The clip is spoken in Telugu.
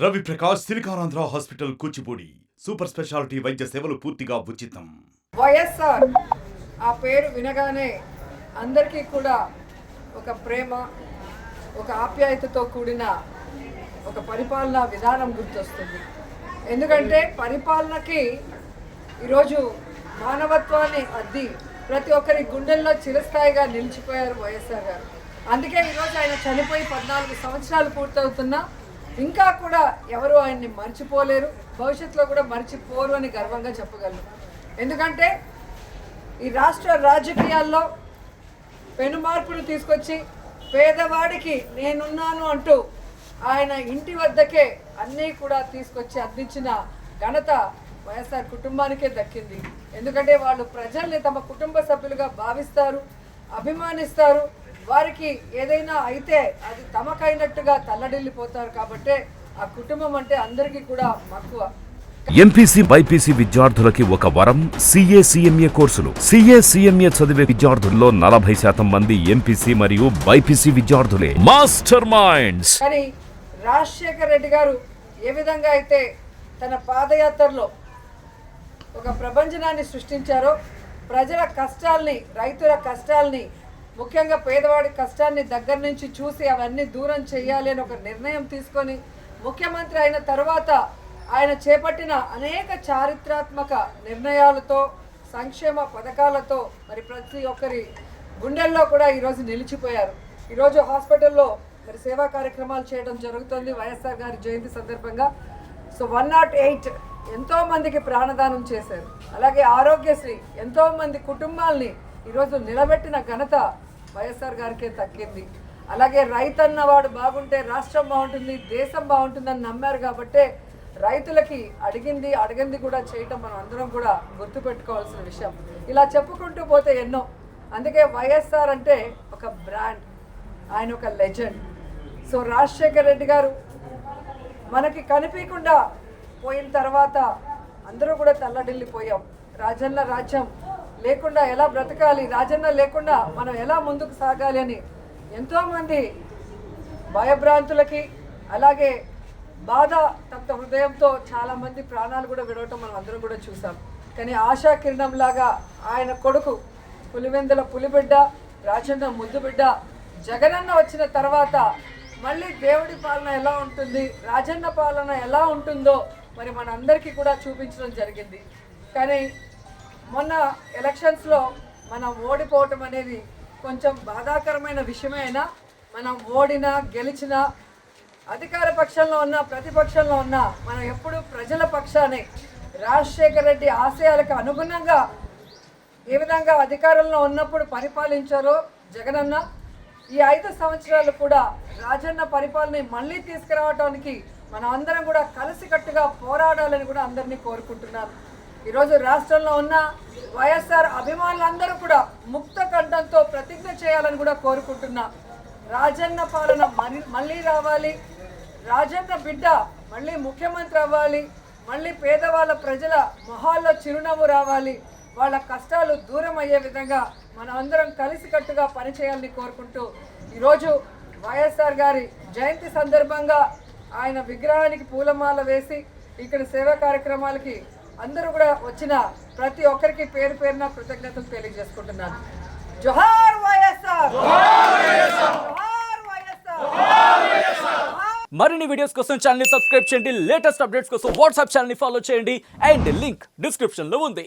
Ravi Prakash Siliconandhra hospital Kuchipudi super speciality వైద్య సేవలు పూర్తిగా ఉచితం. వైఎస్ఆర్ ఆ పేరు వినగానే అందరికీ కూడా ఒక ప్రేమ, ఒక ఆప్యాయతతో కూడిన ఒక పరిపాలనా విధానం గుర్తొస్తుంది. ఎందుకంటే పరిపాలనకి ఈరోజు మానవత్వాన్ని అద్ది ప్రతి ఒక్కరి గుండెల్లో చిరస్థాయిగా నిలిచిపోయారు వైఎస్ఆర్ గారు. అందుకే ఈరోజు ఆయన చనిపోయి 14 సంవత్సరాలు పూర్తవుతున్నా ఇంకా కూడా ఎవరు ఆయన్ని మర్చిపోలేరు, భవిష్యత్తులో కూడా మర్చిపోరు అని గర్వంగా చెప్పగలను. ఎందుకంటే ఈ రాష్ట్ర రాజకీయాల్లో పెను మార్పును తీసుకొచ్చి పేదవాడికి నేనున్నాను అంటూ ఆయన ఇంటి వద్దకే అన్నీ కూడా తీసుకొచ్చి అందించిన ఘనత వైఎస్ఆర్ కుటుంబానికే దక్కింది. ఎందుకంటే వాళ్ళు ప్రజల్ని తమ కుటుంబ సభ్యులుగా భావిస్తారు, అభిమానిస్తారు. వారికి ఏదైనా అయితే అది తమకైనట్టుగా తల్లడిల్లిపోతారు. కాబట్టి ఆ కుటుంబం అంటే అందరికీ కూడా మక్కువ. ఎంపీసీ బైపీసీ విద్యార్థులకి ఒక వరం CA CMA కోర్సులు. CA CMA చదివే విద్యార్థుల్లో 40% మంది ఎంపీసీ మరియు బైపీసీ విద్యార్థులే మాస్టర్ మైండ్స్. కానీ రాజశేఖర రెడ్డి గారు ఏ విధంగా అయితే తన పాదయాత్రలో ఒక ప్రపంచనాన్ని సృష్టించారో, ప్రజల కష్టాల్ని, రైతుల కష్టాల్ని, ముఖ్యంగా పేదవాడి కష్టాన్ని దగ్గర నుంచి చూసి అవన్నీ దూరం చేయాలి అని ఒక నిర్ణయం తీసుకొని ముఖ్యమంత్రి అయిన తర్వాత ఆయన చేపట్టిన అనేక చారిత్రాత్మక నిర్ణయాలతో, సంక్షేమ పథకాలతో మరి ప్రతి ఒక్కరి గుండెల్లో కూడా ఈరోజు నిలిచిపోయారు. ఈరోజు హాస్పిటల్లో మరి సేవా కార్యక్రమాలు చేయడం జరుగుతుంది వైఎస్ఆర్ గారి జయంతి సందర్భంగా. సో 108 ఎంతోమందికి ప్రాణదానం చేశారు. అలాగే ఆరోగ్యశ్రీ ఎంతోమంది కుటుంబాల్ని ఈరోజు నిలబెట్టిన ఘనత వైఎస్ఆర్ గారికే దక్కింది. అలాగే రైతన్న వాడు బాగుంటే రాష్ట్రం బాగుంటుంది, దేశం బాగుంటుందని నమ్మారు. కాబట్టే రైతులకి అడిగింది కూడా చేయటం మనం అందరం కూడా గుర్తుపెట్టుకోవాల్సిన విషయం. ఇలా చెప్పుకుంటూ పోతే ఎన్నో. అందుకే వైఎస్ఆర్ అంటే ఒక బ్రాండ్, ఆయన ఒక లెజెండ్. సో రాజశేఖర రెడ్డి గారు మనకి కనిపించకుండా పోయిన తర్వాత అందరూ కూడా తల్లడిల్లిపోయాం. రాజన్న రాజ్యం లేకుండా ఎలా బ్రతకాలి, రాజన్న లేకుండా మనం ఎలా ముందుకు సాగాలి అని ఎంతోమంది భయభ్రాంతులకి, అలాగే బాధ తప్త హృదయంతో చాలామంది ప్రాణాలు కూడా విడవటం మనం అందరం కూడా చూసాం. కానీ ఆశా కిరణంలాగా ఆయన కొడుకు పులివెందుల పులిబిడ్డ, రాజన్న ముద్దుబిడ్డ జగనన్న వచ్చిన తర్వాత మళ్ళీ దేవుడి పాలన ఎలా ఉంటుంది, రాజన్న పాలన ఎలా ఉంటుందో మరి మనందరికీ కూడా చూపించడం జరిగింది. కానీ మొన్న ఎలక్షన్స్లో మనం ఓడిపోవటం అనేది కొంచెం బాధాకరమైన విషయమే. అయినా మనం ఓడినా గెలిచినా, అధికార పక్షంలో ఉన్న ప్రతిపక్షంలో ఉన్న మనం ఎప్పుడూ ప్రజల పక్షానే, రాజశేఖర రెడ్డి ఆశయాలకు అనుగుణంగా ఏ విధంగా అధికారంలో ఉన్నప్పుడు పరిపాలించారో జగనన్న, ఈ 5 సంవత్సరాలు కూడా రాజన్న పరిపాలన మళ్ళీ తీసుకురావడానికి మనం అందరం కూడా కలిసికట్టుగా పోరాడాలని కూడా అందరినీ కోరుకుంటున్నాను. ఈరోజు రాష్ట్రంలో ఉన్న వైఎస్ఆర్ అభిమానులందరూ కూడా ముక్త కంఠంతో ప్రతిజ్ఞ చేయాలని కూడా కోరుకుంటున్నా. రాజన్న పాలన మళ్ళీ రావాలి, రాజన్న బిడ్డ మళ్ళీ ముఖ్యమంత్రి అవ్వాలి, మళ్ళీ పేదవాళ్ళ ప్రజల మొహాల్లో చిరునవ్వు రావాలి, వాళ్ళ కష్టాలు దూరం అయ్యే విధంగా మనం అందరం కలిసికట్టుగా పనిచేయాలని కోరుకుంటూ ఈరోజు వైఎస్ఆర్ గారి జయంతి సందర్భంగా ఆయన విగ్రహానికి పూలమాల వేసి ఇక్కడ సేవా కార్యక్రమాలకి అందరూ కూడా వచ్చిన ప్రతి ఒక్కరికి పేరు పేరున కృతజ్ఞతలు తెలియజేసుకుంటున్నాను. జోహార్ వైఎస్ఆర్! మరిన్ని వీడియోస్ కోసం ఛానల్ ని సబ్స్క్రైబ్ చేయండి. లేటెస్ట్ అప్డేట్స్ కోసం వాట్సాప్ ఛానల్ ని ఫాలో చేయండి. అండ్ లింక్ డిస్క్రిప్షన్ లో ఉంది.